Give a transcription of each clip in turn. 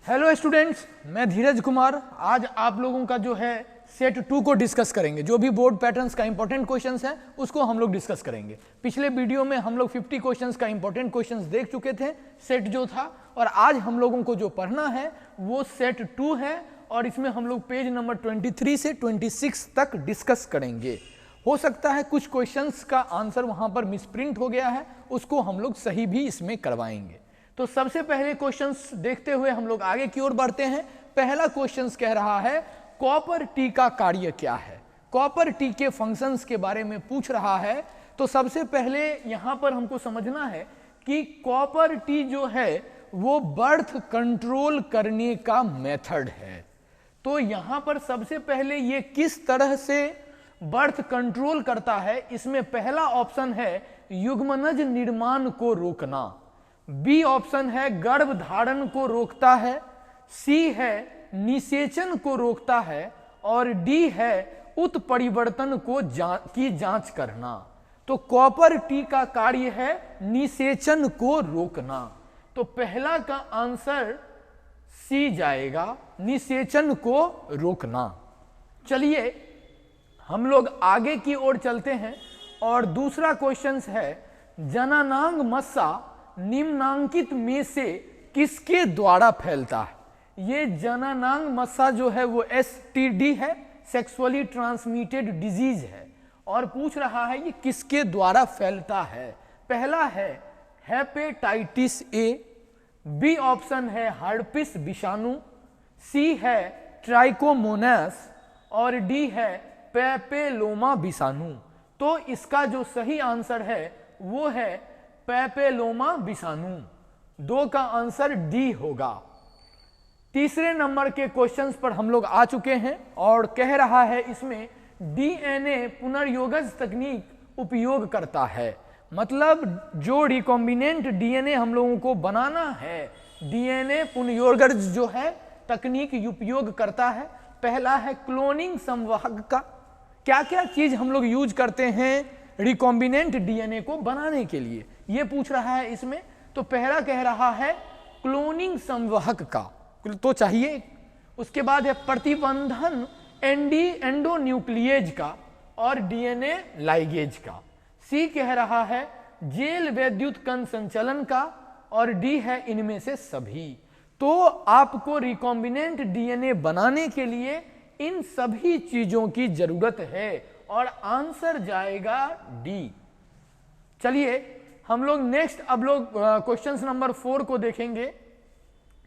Hello students, मैं धीरज कुमार। आज आप लोगों का जो है सेट 2 को डिस्कस करेंगे। जो भी बोर्ड पैटर्न्स का इंपॉर्टेंट क्वेश्चंस है उसको हम लोग डिस्कस करेंगे। पिछले वीडियो में हम लोग 50 क्वेश्चंस का इंपॉर्टेंट क्वेश्चंस देख चुके थे, सेट जो था, और आज हम लोगों को जो पढ़ना है वो सेट 2 है और इसमें हम लोग पेज नंबर 23 से 26 तक डिस्कस करेंगे। हो सकता है कुछ क्वेश्चंस का आंसर वहां पर मिसप्रिंट हो गया है, उसको हम लोग सही भी इसमें करवाएंगे। तो सबसे पहले क्वेश्चंस देखते हुए हम लोग आगे की ओर बढ़ते हैं। पहला क्वेश्चंस कह रहा है कॉपर टी का कार्य क्या है। कॉपर टी के फंक्शंस के बारे में पूछ रहा है। तो सबसे पहले यहां पर हमको समझना है कि कॉपर टी जो है वो बर्थ कंट्रोल करने का मेथड है। तो यहां पर सबसे पहले ये किस तरह से बर्थ कंट्रोल करता है, इसमें पहला ऑप्शन है युग्मनज निर्माण को रोकना, बी ऑप्शन है गर्भ धारण को रोकता है, सी है निषेचन को रोकता है और डी है उत्परिवर्तन की जांच करना। तो कॉपर टी का कार्य है निषेचन को रोकना। तो पहला का आंसर सी जाएगा, निषेचन को रोकना। चलिए हम लोग आगे की ओर चलते हैं और दूसरा क्वेश्चन है जननांग मस्सा निम्नांकित में से किसके द्वारा फैलता है। ये जननांग मस्सा जो है वो STD है, सेक्सुअली ट्रांसमिटेड डिजीज है, और पूछ रहा है ये किसके द्वारा फैलता है। पहला है हेपेटाइटिस ए, बी ऑप्शन है हर्पिस विषाणु, सी है ट्राइकोमोनास और डी है पेपेलोमा विषाणु। तो इसका जो सही आंसर है वो है पेपेलोमा विषाणु। 2 का आंसर डी होगा। तीसरे नंबर के क्वेश्चंस पर हम लोग आ चुके हैं और कह रहा है इसमें DNA पुनर्योगज तकनीक उपयोग करता है। मतलब जो रिकॉम्बिनेंट DNA हम लोगों को बनाना है, DNA पुनर्योगज जो है तकनीक उपयोग करता है। पहला है क्लोनिंग संवाहक का, क्या क्या चीज हम लोग यूज करते हैं रिकॉम्बिनेंट DNA को बनाने के लिए, ये पूछ रहा है इसमें। तो पहला कह रहा है क्लोनिंग संवाहक का, तो चाहिए। उसके बाद है प्रतिबंधन एंडोन्यूक्लिएज का और DNA लाइगेज का। सी कह रहा है जेल वैद्युत कण संचलन का और डी है इनमें से सभी। तो आपको रिकॉम्बिनेंट DNA बनाने के लिए इन सभी चीजों की जरूरत है और आंसर जाएगा डी। चलिए हम लोग नेक्स्ट अब लोग क्वेश्चन नंबर 4 को देखेंगे।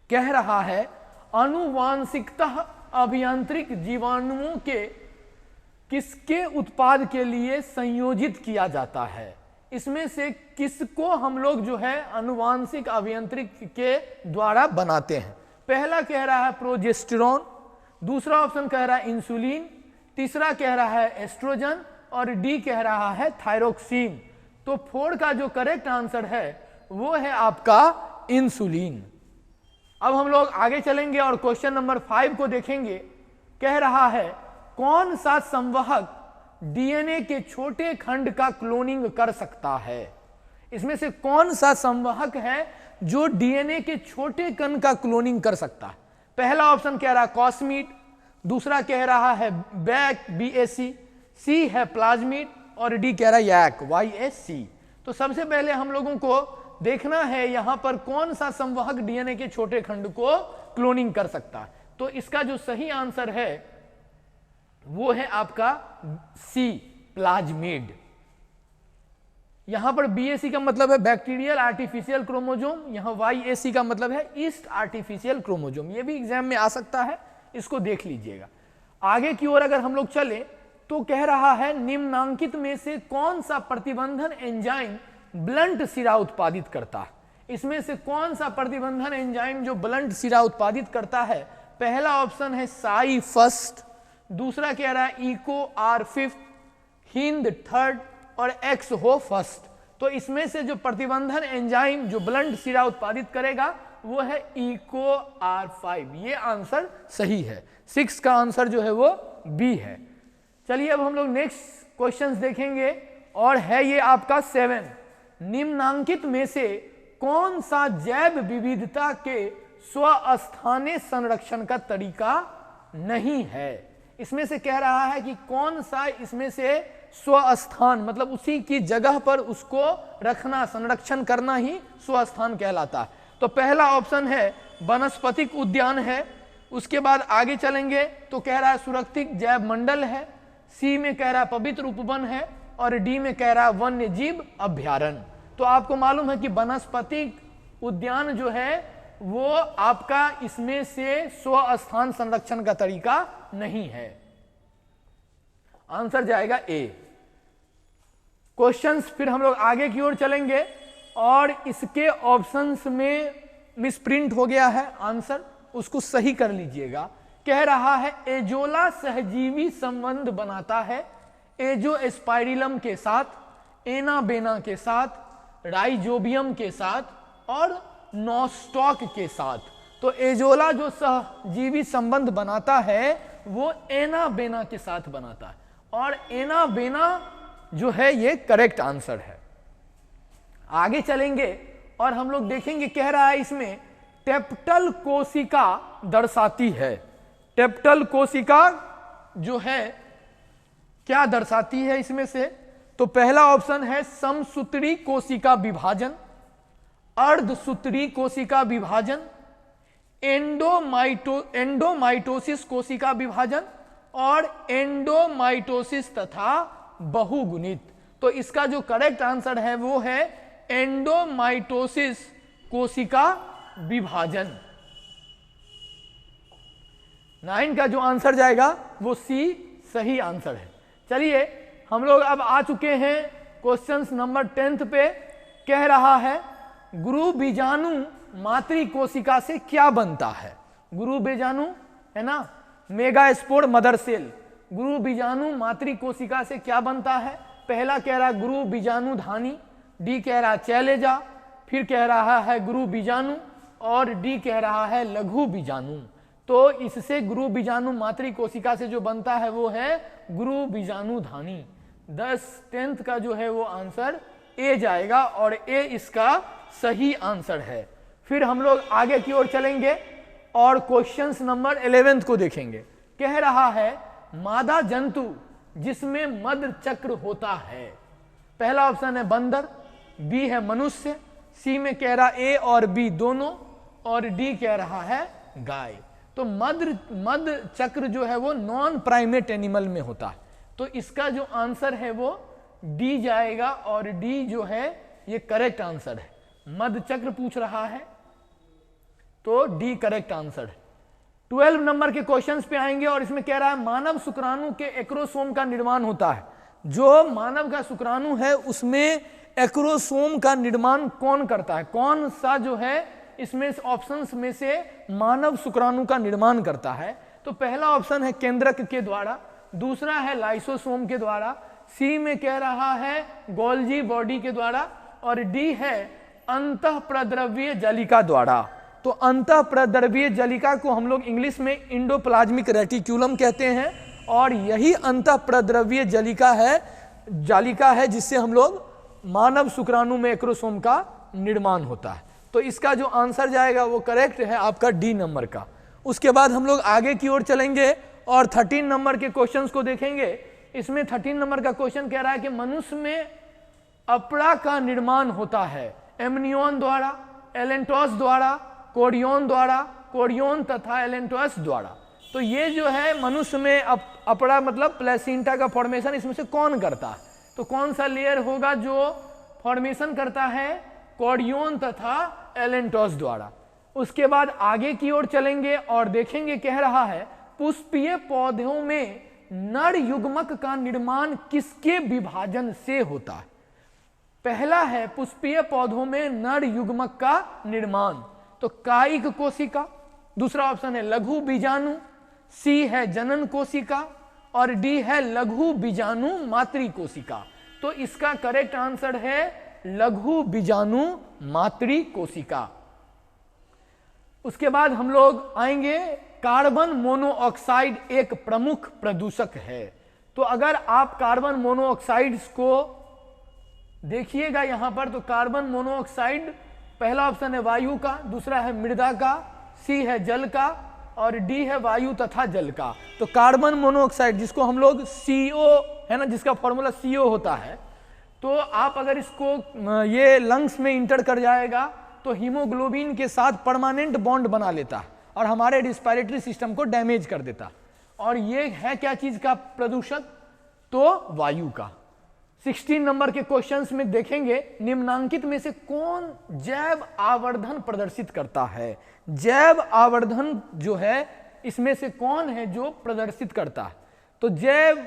कह रहा है आनुवांशिकतः अभियांत्रिक जीवाणुओं के किसके उत्पाद के लिए संयोजित किया जाता है। इसमें से किसको हम लोग जो है आनुवांशिक अभियांत्रिक के द्वारा बनाते हैं। पहला कह रहा है प्रोजेस्टेरॉन, दूसरा ऑप्शन कह रहा है इंसुलिन, तीसरा कह रहा है एस्ट्रोजन और डी कह रहा है थायरोक्सिन। तो 4 का जो करेक्ट आंसर है वो है आपका इंसुलिन। अब हम लोग आगे चलेंगे और क्वेश्चन नंबर 5 को देखेंगे। कह रहा है कौन सा संवाहक DNA के छोटे खंड का क्लोनिंग कर सकता है। इसमें से कौन सा संवाहक है जो DNA के छोटे कण का क्लोनिंग कर सकता है। पहला ऑप्शन कह रहा है कॉस्मिड, दूसरा कह रहा है बैक BAC, सी है प्लाज्मिड और डी कह रहा है YAC YAC। तो सबसे पहले हम लोगों को देखना है यहां पर कौन सा संवाहक DNA के छोटे खंड को क्लोनिंग कर सकता है। तो इसका जो सही आंसर है वो है आपका सी प्लाज्मिड। यहां पर BAC का मतलब है बैक्टीरियल आर्टिफिशियल क्रोमोजोम, यहां YAC का मतलब है ईस्ट आर्टिफिशियल क्रोमोजोम। ये भी एग्जाम में आ सकता है, इसको देख लीजिएगा। आगे की ओर अगर हम लोग चले तो कह रहा है निम्नांकित में से कौन सा प्रतिबंधन एंजाइम ब्लंट सिरा उत्पादित करता है। इसमें से कौन सा प्रतिबंधन एंजाइम जो ब्लंट सिरा उत्पादित करता है। पहला ऑप्शन है साई फर्स्ट, दूसरा कह रहा है इको R5, हिंद थर्ड और एक्स हो फर्स्ट। तो इसमें से जो प्रतिबंधन एंजाइम जो ब्लंट सिरा उत्पादित करेगा वो है इको R5। ये आंसर सही है। 6 का आंसर जो है वो बी है। चलिए अब हम लोग नेक्स्ट क्वेश्चंस देखेंगे और है ये आपका 7। निम्नांकित में से कौन सा जैव विविधता के स्वस्थानीय संरक्षण का तरीका नहीं है। इसमें से कह रहा है कि कौन सा इसमें से स्वस्थान मतलब उसी की जगह पर उसको रखना, संरक्षण करना ही स्वस्थान कहलाता है। तो पहला ऑप्शन है वनस्पतिक उद्यान है। उसके बाद आगे चलेंगे तो कह रहा है सुरक्षित जैव मंडल है। सी में कह रहा है पवित्र उपवन है और डी में कह रहा है वन्य जीव अभ्यारण्य। तो आपको मालूम है कि वनस्पतिक उद्यान जो है वो आपका इसमें से स्वस्थान संरक्षण का तरीका नहीं है। आंसर जाएगा ए। क्वेश्चंस फिर हम लोग आगे की ओर चलेंगे और इसके ऑप्शंस में मिसप्रिंट हो गया है आंसर, उसको सही कर लीजिएगा। कह रहा है एजोला सहजीवी संबंध बनाता है एजोस्पाइरिलम के साथ, एनाबेना के साथ, राइजोबियम के साथ और नोस्टॉक के साथ। तो एजोला जो सहजीवी संबंध बनाता है वो एनाबेना के साथ बनाता है और एनाबेना जो है ये करेक्ट आंसर है। आगे चलेंगे और हम लोग देखेंगे, कह रहा है इसमें टेप्टल कोशिका दर्शाती है। टेप्टल कोशिका जो है क्या दर्शाती है इसमें से? तो पहला ऑप्शन है समसूत्री कोशिका विभाजन, अर्धसूत्री कोशिका विभाजन, एंडोमाइटोसिस कोशिका विभाजन और एंडोमाइटोसिस तथा बहुगुणित। तो इसका जो करेक्ट आंसर है वो है एंडोमाइटोसिस कोशिका विभाजन। 9 का जो आंसर जाएगा वो सी सही आंसर है। चलिए हम लोग अब आ चुके हैं क्वेश्चंस नंबर 10 पे। कह रहा है गुरु बीजाणु मातृ कोशिका से क्या बनता है? गुरु बीजाणु है ना, मेगा स्पोर मदर सेल। गुरु बीजाणु मातृ कोशिका से क्या बनता है? पहला कह रहा है गुरु बीजाणु धानी, डी कह रहा है चैलेजा, फिर कह रहा है गुरु बीजाणु और डी कह रहा है लघु बीजाणु। तो इससे गुरु बीजाणु मातृ कोशिका से जो बनता है वो है गुरु बीजाणु धानी। 10th का जो है वो आंसर ए जाएगा और ए इसका सही आंसर है। फिर हम लोग आगे की ओर चलेंगे और क्वेश्चंस नंबर 11 को देखेंगे। कह रहा है मादा जंतु जिसमें मद चक्र होता है। पहला ऑप्शन है बंदर, बी है मनुष्य, सी में कह रहा ए और बी दोनों और डी कह रहा है गाय। तो मद चक्र जो है वो नॉन प्राइमेट एनिमल में होता है। तो इसका जो आंसर है वो डी जाएगा और डी जो है ये करेक्ट आंसर है। मद चक्र पूछ रहा है तो डी करेक्ट आंसर है। 12 नंबर के क्वेश्चंस पे आएंगे और इसमें कह रहा है मानव शुक्राणु के एक्रोसोम का निर्माण होता है। जो मानव का शुक्राणु है उसमें एक्रोसोम का निर्माण कौन करता है? कौन सा जो है इसमें ऑप्शंस में से मानव शुक्राणु का निर्माण करता है? तो पहला ऑप्शन है केंद्रक के द्वारा, दूसरा है लाइसोसोम के द्वारा, सी में कह रहा है गोल्जी बॉडी के द्वारा और डी है अंतःप्रद्रव्य जलिका द्वारा। तो अंतःप्रद्रव्य जलिका को हम लोग इंग्लिश में इंडोप्लाज्मिक रेटिक्यूलम कहते हैं और यही अंतःप्रद्रव्य जालिका है जिससे हम लोग मानव शुक्राणु में एक्रोसोम का निर्माण होता है। तो इसका जो आंसर जाएगा वो करेक्ट है आपका डी नंबर का। उसके बाद हम लोग आगे की ओर चलेंगे और 13 नंबर के क्वेश्चंस को देखेंगे। इसमें 13 नंबर का क्वेश्चन कह रहा है कि मनुष्य में अपड़ा का निर्माण होता है एमनियोन द्वारा, एलेंटोस द्वारा, कोरियोन द्वारा, कोरियोन तथा एलेंटोस द्वारा। तो ये जो है मनुष्य में अपड़ा मतलब प्लेसेंटा का फॉर्मेशन इसमें से कौन करता है? तो कौन सा लेयर होगा जो फॉर्मेशन करता है? कोरियोन तथा एलेंटोस द्वारा। उसके बाद आगे की ओर चलेंगे और देखेंगे, कह रहा है पुष्पीय पौधों में नर युग्मक का निर्माण किसके विभाजन से होता है? पहला है पुष्पीय पौधों में नर युग्मक का निर्माण, तो कायिक कोशिका, दूसरा ऑप्शन है लघु बीजाणु, सी है जनन कोशिका और डी है लघु बीजाणु मातृ कोशिका। तो इसका करेक्ट आंसर है लघु बीजाणु मातृ कोशिका। उसके बाद हम लोग आएंगे कार्बन मोनोऑक्साइड एक प्रमुख प्रदूषक है। तो अगर आप कार्बन मोनोऑक्साइड्स को देखिएगा यहां पर, तो कार्बन मोनोऑक्साइड पहला ऑप्शन है वायु का, दूसरा है मृदा का, सी है जल का और डी है वायु तथा जल का। तो कार्बन मोनोऑक्साइड जिसको हम लोग CO है ना, जिसका फॉर्मूला CO होता है, तो आप अगर इसको ये लंग्स में इंटर कर जाएगा तो हीमोग्लोबिन के साथ परमानेंट बॉन्ड बना लेता है और हमारे रिस्पायरेटरी सिस्टम को डैमेज कर देता। और ये है क्या चीज का प्रदूषक? तो वायु का। 16 नंबर के क्वेश्चंस में देखेंगे निम्नांकित में से कौन जैव आवर्धन प्रदर्शित करता है। जैव आवर्धन जो है इसमें से कौन है जो प्रदर्शित करता है? तो जैव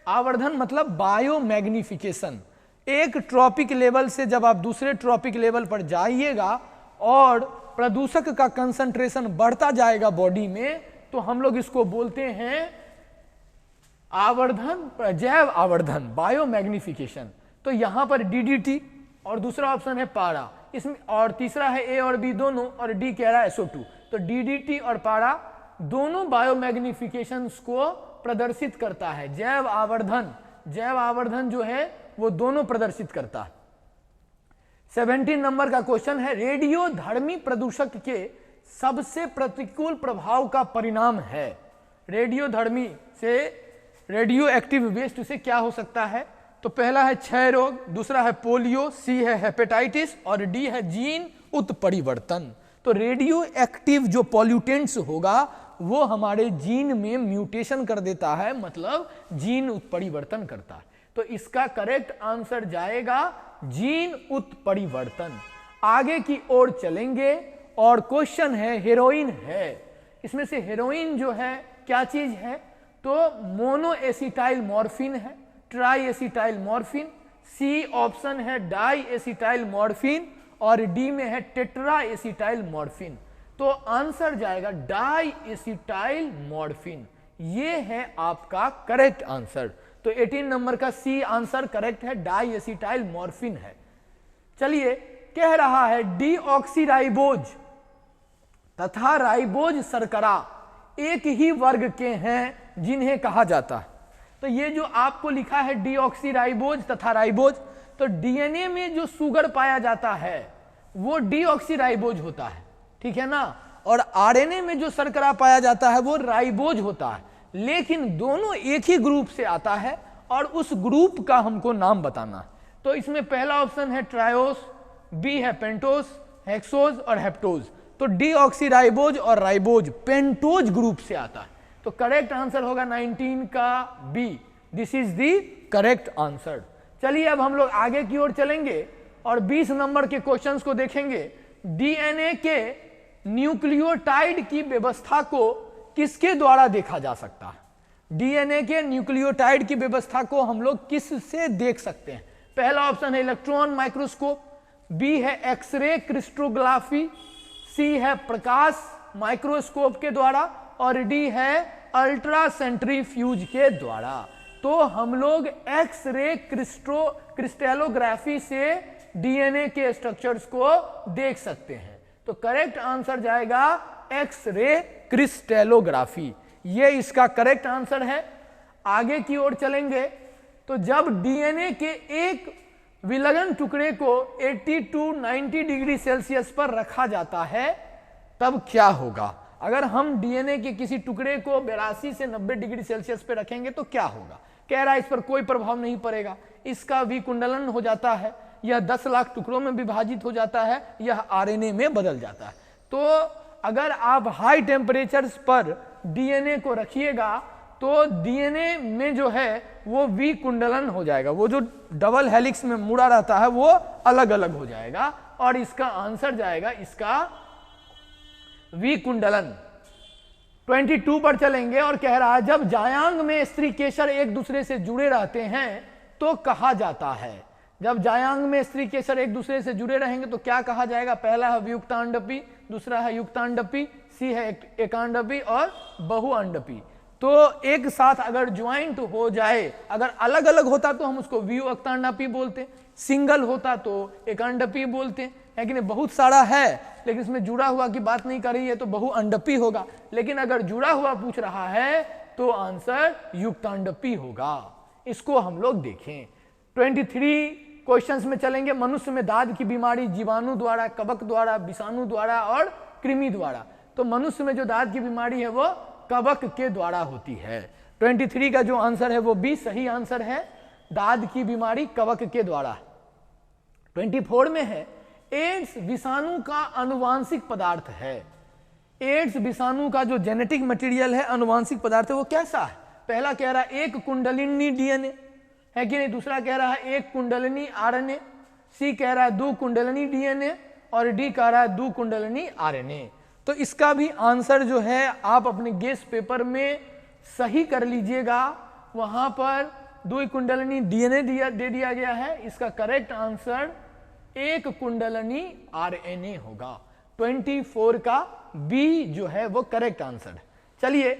आवर्धन मतलब बायोमैग्निफिकेशन। एक ट्रॉपिक लेवल से जब आप दूसरे ट्रॉपिक लेवल पर जाइएगा और प्रदूषक का कंसंट्रेशन बढ़ता जाएगा बॉडी में, तो हम लोग इसको बोलते हैं आवर्धन, जैव आवर्धन, बायोमैग्निफिकेशन। तो यहां पर DDT और दूसरा ऑप्शन है पारा, इसमें और तीसरा है A और B दोनों, और D कह रहा है SO2। तो DDT और पारा दोनों बायोमैग्निफिकेशन को प्रदर्शित करता है। जैव आवर्धन जो है वो दोनों प्रदर्शित करता है। 17 नंबर का क्वेश्चन है रेडियोधर्मी प्रदूषक के सबसे प्रतिकूल प्रभाव का परिणाम है। रेडियोधर्मी से रेडियो एक्टिव वेस्ट से क्या हो सकता है? तो पहला है क्षय रोग, दूसरा है पोलियो, सी है हेपेटाइटिस और डी है जीन उत्परिवर्तन। तो रेडियो एक्टिव जो पॉल्यूटेंट्स होगा वो हमारे जीन में म्यूटेशन कर देता है, मतलब जीन उत्परिवर्तन करता है। तो इसका करेक्ट आंसर जाएगा जीन उत्परिवर्तन। आगे की ओर चलेंगे और क्वेश्चन है हेरोइन है। इसमें से हेरोइन जो है क्या चीज है? तो मोनो एसिटाइल मॉर्फिन है, tri acetyl morphine, C option है डाई एसिटाइल मॉर्फिन और डी में है टेट्रा एसिटाइल मॉर्फिन। तो आंसर जाएगा डाई एसिटाइल मॉर्फिन। ये है आपका करेक्ट आंसर। तो 18 नंबर का सी आंसर करेक्ट है, डाई एसिटाइल मॉर्फिन है। चलिए, कह रहा है डीऑक्सीराइबोज तथा राइबोज शर्करा एक ही वर्ग के हैं जिन्हें कहा जाता है। तो ये जो आपको लिखा है डीऑक्सीराइबोज तथा राइबोज, तो डीएनए में जो शुगर पाया जाता है वो डीऑक्सीराइबोज होता है, ठीक है ना, और आरएनए में जो शर्करा पाया जाता है वो राइबोज होता है। लेकिन दोनों एक ही ग्रुप से आता है और उस ग्रुप का हमको नाम बताना है। तो इसमें पहला ऑप्शन है ट्रायोस, बी है पेंटोस, हेक्सोज और हेप्टोज। तो डीऑक्सीराइबोज और राइबोज पेंटोज ग्रुप से आता है। तो करेक्ट आंसर होगा 19 का B. This is the correct answer. चलिए अब हम लोग आगे की ओर चलेंगे और 20 नंबर के क्वेश्चंस को देखेंगे। डीएनए के न्यूक्लियोटाइड की व्यवस्था को किसके द्वारा देखा जा सकता है? डीएनए के न्यूक्लियोटाइड की व्यवस्था को हम लोग किससे देख सकते हैं? पहला ऑप्शन है इलेक्ट्रॉन माइक्रोस्कोप, बी है एक्सरे क्रिस्टोग्राफी, सी है प्रकाश माइक्रोस्कोप के द्वारा और डी है अल्ट्रासेंट्रीफ्यूज के द्वारा। तो हम लोग एक्सरे क्रिस्टलोग्राफी से डीएनए के स्ट्रक्चर्स को देख सकते हैं। तो करेक्ट आंसर जाएगा एक्सरे क्रिस्टलोग्राफी। ये इसका करेक्ट आंसर है। आगे की ओर चलेंगे तो जब डीएनए के एक विलगन टुकड़े को 80 to 90 डिग्री सेल्सियस पर रखा जाता है तब क्या होगा? अगर हम डीएनए के किसी टुकड़े को 82 से 90 डिग्री सेल्सियस पर रखेंगे तो क्या होगा? कह रहा है इस पर कोई प्रभाव नहीं पड़ेगा, इसका विकुंडलन हो जाता है, यह 10 लाख टुकड़ों में विभाजित हो जाता है, यह आरएनए में बदल जाता है। तो अगर आप हाई टेम्परेचर्स पर डीएनए को रखिएगा तो डीएनए में जो है वो विकुंडलन हो जाएगा, वो जो डबल हेलिक्स में मुड़ा रहता है वो अलग अलग हो जाएगा और इसका आंसर जाएगा इसका विकुंडलन। 22 पर चलेंगे और कह रहा है जब जायांग में स्त्री केसर एक दूसरे से जुड़े रहते हैं तो कहा जाता है। जब जायांग में स्त्री केसर एक दूसरे से जुड़े रहेंगे तो क्या कहा जाएगा? पहला है वियुक्तांडपी, दूसरा है युक्तांडपी, सी है एकांडपी और बहुअंडपी। तो एक साथ अगर ज्वाइंट हो जाए, अगर अलग अलग होता तो हम उसको वियुक्तांडपी बोलते, सिंगल होता तो एकांडपी बोलते हैं कि नहीं। बहुत सारा है लेकिन इसमें जुड़ा हुआ की बात नहीं कर रही है तो बहुअंडपी होगा, लेकिन अगर जुड़ा हुआ पूछ रहा है तो आंसर युक्तांडपी होगा। इसको हम लोग देखें। 23 क्वेश्चंस में चलेंगे। मनुष्य में दाद की बीमारी जीवाणु द्वारा, कवक द्वारा, विषाणु द्वारा और कृमि द्वारा। तो मनुष्य में जो दांत की बीमारी है वो कवक के द्वारा होती है। 23 का जो आंसर है वो बी सही आंसर है, दांत की बीमारी कवक के द्वारा। 24 में है एड्स विषाणु का अनुवांशिक पदार्थ है। एड्स विषाणु का जो जेनेटिक मटेरियल है, अनुवांशिक पदार्थ है, वो कैसा है? पहला कह रहा है 1 कुंडलिनी डीएनए है कि नहीं, दूसरा कह रहा है 1 कुंडलिनी आरएनए, सी कह रहा है 2 कुंडलिनी डीएनए और डी कह रहा है 2 कुंडलिनी आरएनए। तो इसका भी आंसर जो है आप अपने गेस पेपर में सही कर लीजिएगा। वहां पर 2 कुंडलिनी डीएनए दे दिया गया है, इसका करेक्ट आंसर 1 कुंडलिनी आरएनए होगा। 24 का बी जो है वो करेक्ट आंसर है। चलिए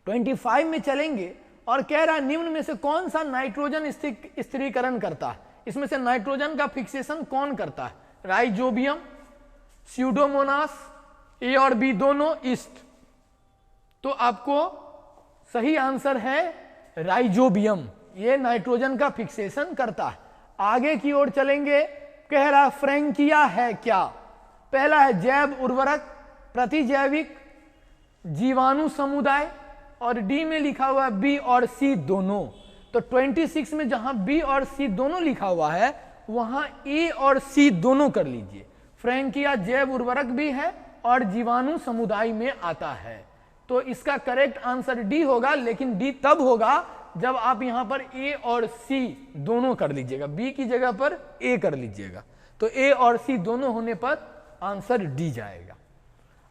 25 में चलेंगे और कह रहा है निम्न में से कौन सा नाइट्रोजन स्थिरीकरण करता है? इसमें से नाइट्रोजन का फिक्सेशन कौन करता है? राइजोबियम, स्यूडोमोनास, ए और बी दोनों, ईस्ट। तो आपको सही आंसर है राइजोबियम, ये नाइट्रोजन का फिक्सेशन करता है। आगे की ओर चलेंगे, कह रहा फ्रैंकिया है क्या? पहला है जैव उर्वरक, प्रतिजैविक, जीवाणु समुदाय और डी में लिखा हुआ है बी और सी दोनों। तो 26 में जहां बी और सी दोनों लिखा हुआ है वहां ए और सी दोनों कर लीजिए। फ्रैंकिया जैव उर्वरक भी है और जीवाणु समुदाय में आता है, तो इसका करेक्ट आंसर डी होगा। लेकिन डी तब होगा जब आप यहां पर ए और सी दोनों कर लीजिएगा, बी की जगह पर ए कर लीजिएगा, तो ए और सी दोनों होने पर आंसर डी जाएगा।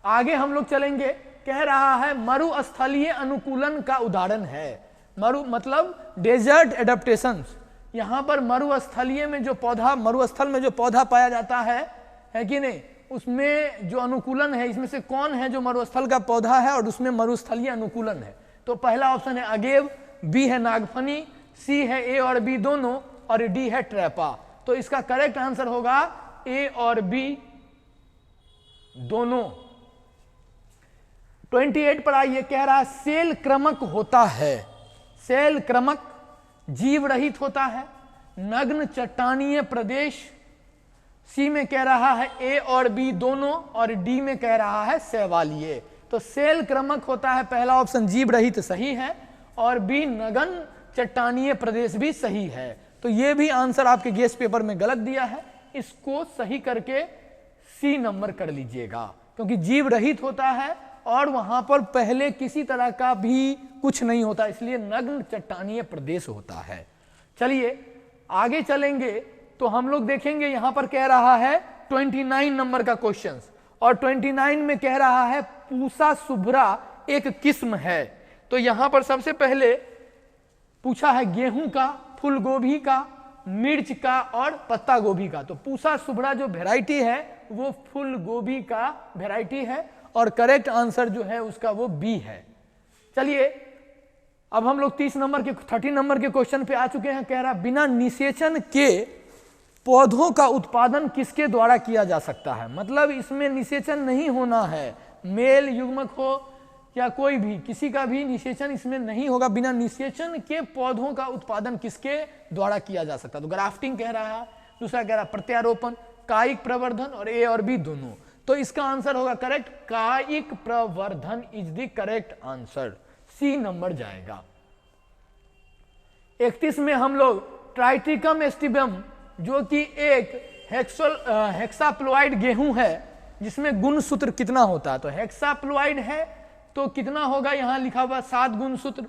आगे हम लोग चलेंगे, कह रहा है मरुस्थलीय अनुकूलन का उदाहरण है। मरु मतलब डेजर्ट एडेप्टेशंस। यहां पर मरुस्थलीय में जो पौधा, मरुस्थल में जो पौधा पाया जाता है कि नहीं, उसमें जो अनुकूलन है, इसमें से कौन है जो मरुस्थल का पौधा है और उसमें मरुस्थलीय अनुकूलन है? तो पहला ऑप्शन है अगेव, बी है नागफनी, सी है ए और बी दोनों और डी है ट्रैपा। तो इसका करेक्ट आंसर होगा ए और बी दोनों। 28 पर आइए, कह रहा है सेल क्रमक होता है। सेल क्रमक जीव रहित होता है, नग्न चट्टानीय प्रदेश, सी में कह रहा है ए और बी दोनों और डी में कह रहा है शैवालीय। तो सेल क्रमक होता है, पहला ऑप्शन जीव रहित सही है और बी नग्न चट्टानीय प्रदेश भी सही है। तो ये भी आंसर आपके गेस पेपर में गलत दिया है, इसको सही करके सी नंबर कर लीजिएगा, क्योंकि जीव रहित होता है और वहां पर पहले किसी तरह का भी कुछ नहीं होता, इसलिए नग्न चट्टानीय प्रदेश होता है। चलिए आगे चलेंगे तो हम लोग देखेंगे, यहां पर कह रहा है 29 नंबर का क्वेश्चन, और 29 में कह रहा है पूसा शुभ्रा एक किस्म है। तो यहां पर सबसे पहले पूछा है गेहूं का, फूल गोभी का, मिर्च का और पत्ता गोभी का। तो पूसा शुभ्रा जो वेराइटी है वो फूल गोभी का वेराइटी है और करेक्ट आंसर जो है उसका वो बी है। चलिए अब हम लोग 30 नंबर के क्वेश्चन पे आ चुके हैं। कह रहा बिना निषेचन के पौधों का उत्पादन किसके द्वारा किया जा सकता है? मतलब इसमें निषेचन नहीं होना है, मेल युग्मक हो या कोई भी, किसी का भी निषेचन इसमें नहीं होगा। बिना निषेचन के पौधों का उत्पादन किसके द्वारा किया जा सकता है? तो ग्राफ्टिंग कह रहा है, दूसरा कह रहा है प्रत्यारोपण, कायिक प्रवर्धन और ए और बी दोनों। तो इसका आंसर होगा करेक्ट, कायिक प्रवर्धन is the correct answer, C number जाएगा। 31 में हम लोग ट्राइटिकम एस्टिबम जो कि एक हेक्साप्लोइड गेहूं है जिसमें गुणसूत्र कितना होता है? तो हेक्साप्लोइड है तो कितना होगा? यहां लिखा हुआ 7 गुणसूत्र,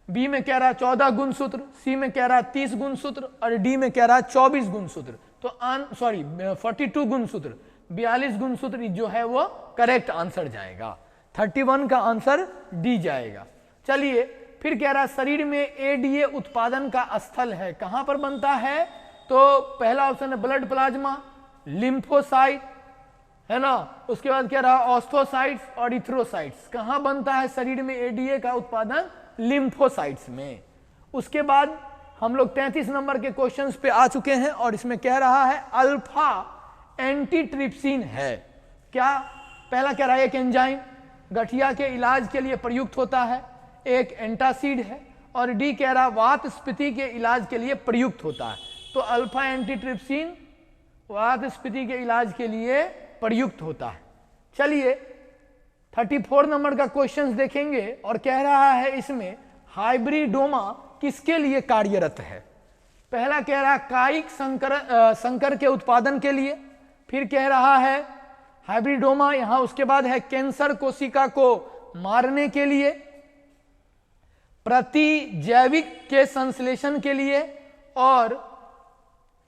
बी में कह रहा है 14 गुणसूत्र, सी में कह रहा है 30 गुणसूत्र और डी में कह रहा है 24 गुणसूत्र। तो 42 गुणसूत्र, 42 गुणसूत्र जो है वो करेक्ट आंसर जाएगा। 31 का आंसर डी जाएगा। चलिए फिर कह रहा है शरीर में एडीए उत्पादन का स्थल है, कहां पर बनता है? तो पहला ऑप्शन है ब्लड प्लाज्मा, लिम्फोसाइट है ना, उसके बाद कह रहा है ऑस्थोसाइट्स और इथ्रोसाइट्स। कहां बनता है शरीर में एडीए का उत्पादन? लिम्फोसाइट्स में। उसके बाद हम लोग 33 नंबर के क्वेश्चंस पे आ चुके हैं और इसमें कह रहा है अल्फा एंटीट्रिप्सिन है क्या? पहला कह रहा है एक एंजाइम गठिया के इलाज के लिए प्रयुक्त होता है, एक एंटासिड है और डी कह रहा वात स्फीति के इलाज के लिए प्रयुक्त होता है। तो अल्फा एंटीट्रिप्सिन वात स्फीति के इलाज के लिए प्रयुक्त होता है। चलिए 34 नंबर का क्वेश्चन देखेंगे और कह रहा है इसमें हाइब्रिडोमा किसके लिए कार्यरत है। पहला कह रहा है कायिक संकर के उत्पादन के लिए, फिर कह रहा है हाइब्रिडोमा, यहां उसके बाद है कैंसर कोशिका को मारने के लिए, प्रतिजैविक के संश्लेषण के लिए और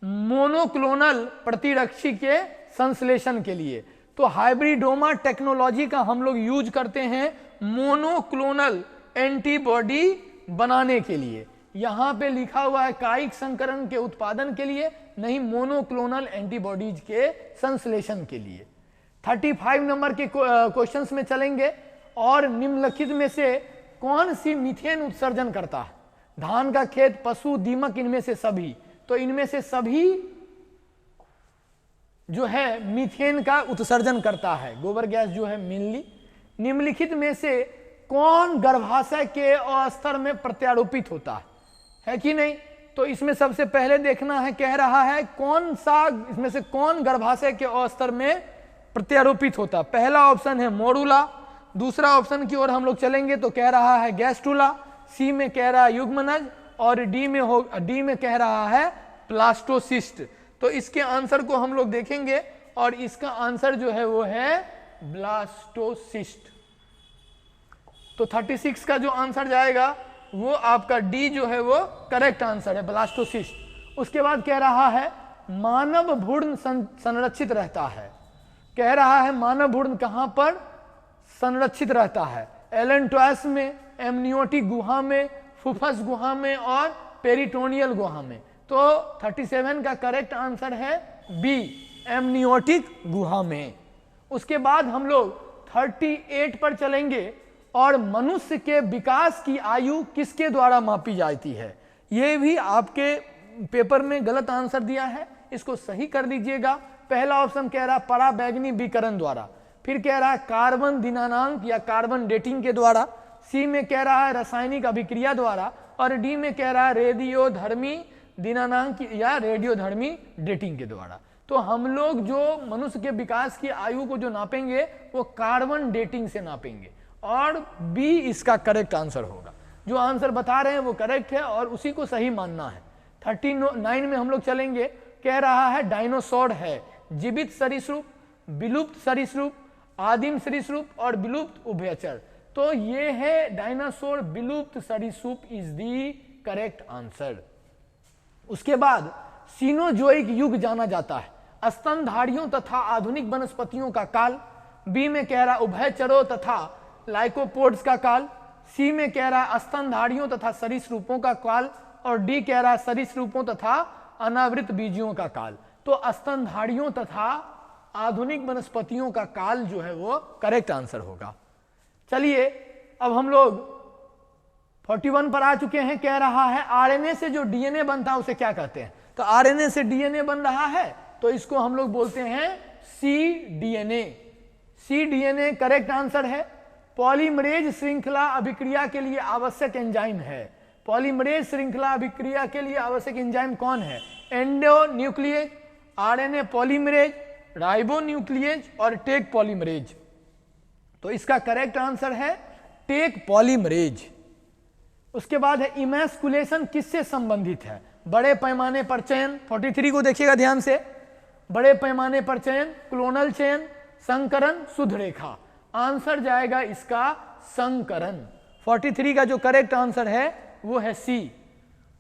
मोनोक्लोनल प्रतिरक्षी के संश्लेषण के लिए। तो हाइब्रिडोमा टेक्नोलॉजी का हम लोग यूज करते हैं मोनोक्लोनल एंटीबॉडी बनाने के लिए। यहां पे लिखा हुआ है कायिक संकरण के उत्पादन के लिए, नहीं मोनोक्लोनल एंटीबॉडीज के संश्लेषण के लिए। 35 नंबर के क्वेश्चंस में चलेंगे और निम्नलिखित में से कौन सी मीथेन उत्सर्जन करता है। धान का खेत, पशु, दीमक, इनमें से सभी। तो इनमें से सभी जो है मीथेन का उत्सर्जन करता है, गोबर गैस जो है मेनली। निम्नलिखित में से कौन गर्भाशय के अस्तर में प्रत्यारोपित होता है कि नहीं। तो इसमें सबसे पहले देखना है, कह रहा है कौन सा इसमें से कौन गर्भाशय के अस्तर में प्रत्यारोपित होता। पहला ऑप्शन है मोडुला, दूसरा ऑप्शन की ओर हम लोग चलेंगे तो कह रहा है गैस्टुला, सी में कह रहा है युग्मनज और डी में कह रहा है प्लास्टोसिस्ट। तो इसके आंसर को हम लोग देखेंगे और इसका आंसर जो है वो है ब्लास्टोसिस्ट। तो 36 का जो आंसर जाएगा वो आपका डी जो है वो करेक्ट आंसर है, ब्लास्टोसिस्ट। उसके बाद कह रहा है मानव भ्रूण संरक्षित रहता है। कह रहा है मानव भ्रूण कहां पर संरक्षित रहता है। एलेंटॉयस में, एमनियोटिक गुहा में, फुफस गुहा में और पेरिटोनियल गुहा में। तो 37 का करेक्ट आंसर है बी, एमनियोटिक गुहा में। उसके बाद हम लोग 38 पर चलेंगे और मनुष्य के विकास की आयु किसके द्वारा मापी जाती है। यह भी आपके पेपर में गलत आंसर दिया है, इसको सही कर दीजिएगा। पहला ऑप्शन कह रहा है पराबैंगनी विकिरण द्वारा, फिर कह रहा है कार्बन दिनांक या कार्बन डेटिंग के द्वारा, सी में कह रहा है रासायनिक अभिक्रिया द्वारा और डी में कह रहा है रेडियोधर्मी दिनांक या रेडियोधर्मी डेटिंग के द्वारा। तो हम लोग जो मनुष्य के विकास की आयु को जो नापेंगे वो कार्बन डेटिंग से नापेंगे और बी इसका करेक्ट आंसर होगा। जो आंसर बता रहे हैं वो करेक्ट है और उसी को सही मानना है। 39 में हम लोग चलेंगे, कह रहा है डायनासोर है जीवित सरीसृप, विलुप्त सरीसृप, आदिम सरीसृप और विलुप्त उभयचर। तो ये है डायनासोर विलुप्त सरीसृप इज दी करेक्ट आंसर। उसके बाद सीनोजोइक युग जाना जाता है स्तनधारियों तथा आधुनिक वनस्पतियों का काल, बी में कह रहा उभयचरों तथा लाइकोपोड्स का काल, सी में कह रहा है स्तनधारियों तथा सरीसृपों का काल और डी कह रहा है सरीसृपों तथा अनावृत बीजियों का काल। तो स्तनधारियों तथा आधुनिक वनस्पतियों का काल जो है वो करेक्ट आंसर होगा। चलिए अब हम लोग 41 पर आ चुके हैं। कह रहा है आरएनए से जो डीएनए बनता है उसे क्या कहते हैं। तो आरएनए से डीएनए बन रहा है तो इसको हम लोग बोलते हैं सीडीएनए। सीडीएनए करेक्ट आंसर है। पॉलीमरेज श्रृंखला अभिक्रिया के लिए आवश्यक एंजाइम है। पॉलीमरेज श्रृंखला अभिक्रिया के लिए आवश्यक एंजाइम कौन है। एंडोन्यूक्लियेज, आरएनए पॉलीमरेज, राइबोन्यूक्लियेज और टेक पॉलीमरेज। तो इसका करेक्ट आंसर है टेक पॉलीमरेज। उसके बाद है इमैस्कुलेशन किससे संबंधित है। बड़े पैमाने पर चयन, 43 को देखिएगा ध्यान से। बड़े पैमाने पर चयन, क्लोनल चयन, संकरण, शुद्ध रेखा। आंसर जाएगा इसका संकरण। 43 का जो करेक्ट आंसर है वो है सी।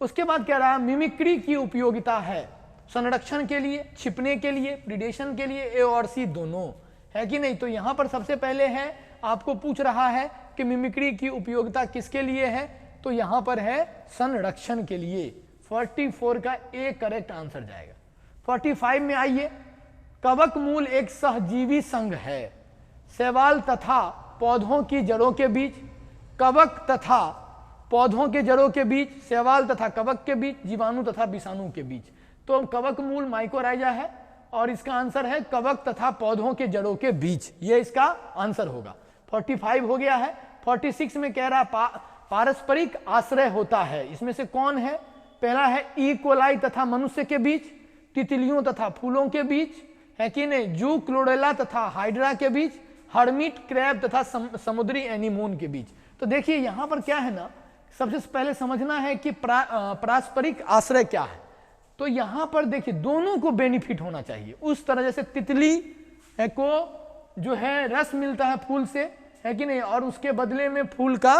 उसके बाद कह रहा है मिमिक्री की उपयोगिता है संरक्षण के लिए, छिपने के लिए, प्रिडेशन के लिए, ए और सी दोनों है कि नहीं। तो यहां पर सबसे पहले है आपको पूछ रहा है कि मिमिक्री की उपयोगिता किसके लिए है, तो यहां पर है संरक्षण के लिए। 44 का ए करेक्ट आंसर जाएगा। 45 में आइए, कवक मूल एक सहजीवी संघ है शैवाल तथा पौधों की जड़ों के बीच, कवक तथा पौधों के जड़ों के बीच, शैवाल तथा कवक के बीच, जीवाणु तथा विषाणु के बीच। तो कवक मूल माइकोराइजा है और इसका आंसर है कवक तथा पौधों के जड़ों के बीच, ये इसका आंसर होगा। 45 हो गया है। 46 में कह रहा पारस्परिक आश्रय होता है, इसमें से कौन है। पहला है ई कोलाई तथा मनुष्य के बीच, तितलियों तथा फूलों के बीच है कि नहीं, जू क्लोरेला तथा हाइड्रा के बीच हर्मिट क्रैब तथा समुद्री एनीमोन के बीच। तो देखिए यहां पर क्या है ना, सबसे पहले समझना है कि पारस्परिक आश्रय क्या है। तो यहां पर देखिए दोनों को बेनिफिट होना चाहिए। उस तरह जैसे तितली को जो है रस मिलता है फूल से, है कि नहीं, और उसके बदले में फूल का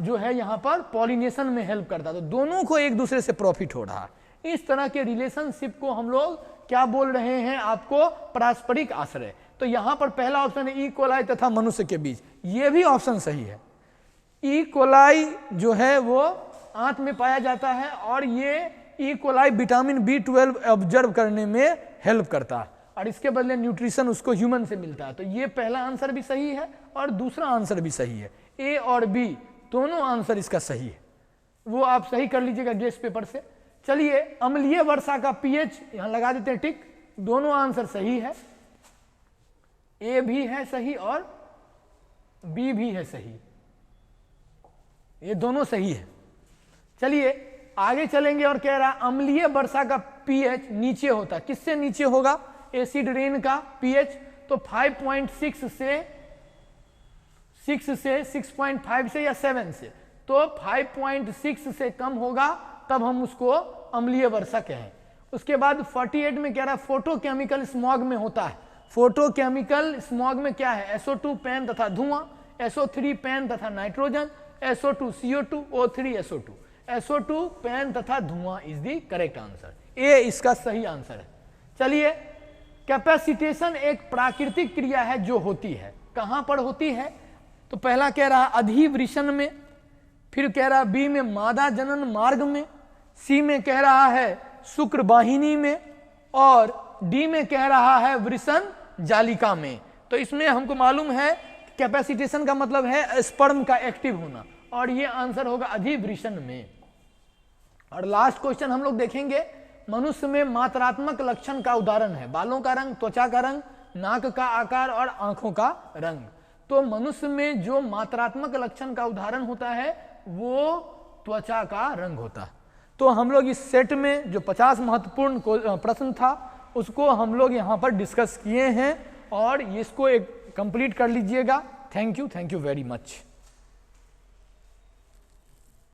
जो है यहाँ पर पॉलिनेशन में हेल्प करता है, तो दोनों को एक दूसरे से प्रॉफिट हो रहा है। इस तरह के रिलेशनशिप को हम लोग क्या बोल रहे हैं आपको, पारस्परिक आश्रय। तो यहां पर पहला ऑप्शन है ई कोलाई तथा मनुष्य के बीच, ये भी ऑप्शन सही है। ई कोलाई जो है वो आंत में पाया जाता है और ये E coli vitamin B12 observe करने में हेल्प करता है और इसके बदले न्यूट्रिशन उसको ह्यूमन से मिलता है। तो ये पहला आंसर भी सही है और दूसरा आंसर भी सही है। ए और बी दोनों आंसर इसका सही है, वो आप सही कर लीजिएगा गेस्ट पेपर से। चलिए अम्लीय वर्षा का पीएच यहां लगा देते हैं टिक, दोनों आंसर सही है, ए भी है सही और बी भी है सही, ये दोनों सही है। चलिए आगे चलेंगे और कह रहा अम्लीय वर्षा का पीएच नीचे होता है, किससे नीचे होगा, एसिड रेन का पीएच तो 5.6 से 6.5 से या 7 से, तो 5.6 से कम होगा तब हम उसको अम्लीय वर्षा कहें। उसके बाद 48 में कह रहा फोटोकेमिकल स्मॉग में होता है। फोटोकेमिकल स्मॉग में क्या है, SO2 पैन तथा धुआं, SO3 पैन तथा nitrogen, SO2 CO2, O3 SO2, SO2 pan तथा धुआं इज द करेक्ट आंसर, ए इसका सही आंसर है। चलिए कैपेसिटेशन एक प्राकृतिक क्रिया है जो होती है, कहां पर होती है, तो पहला कह रहा अधिवृषण में, फिर कह रहा बी में मादा जनन मार्ग में, सी में कह रहा है शुक्र वाहिनी में और डी में कह रहा है वृषण जालिका में। तो इसमें हमको मालूम है कैपेसिटेशन का मतलब है स्पर्म का एक्टिव होना और ये आंसर होगा अधिवृषण में। और लास्ट क्वेश्चन हम लोग देखेंगे, मनुष्य में मात्रात्मक लक्षण का उदाहरण है, बालों का रंग, त्वचा का रंग, नाक का आकार और आंखों का रंग। तो मनुष्य में जो मात्रात्मक लक्षण का उदाहरण होता है वो त्वचा का रंग होता है। तो हम लोग इस सेट में जो 50 महत्वपूर्ण प्रश्न था उसको हम लोग यहाँ पर डिस्कस किए हैं और इसको एक कंप्लीट कर लीजिएगा। Thank you very much.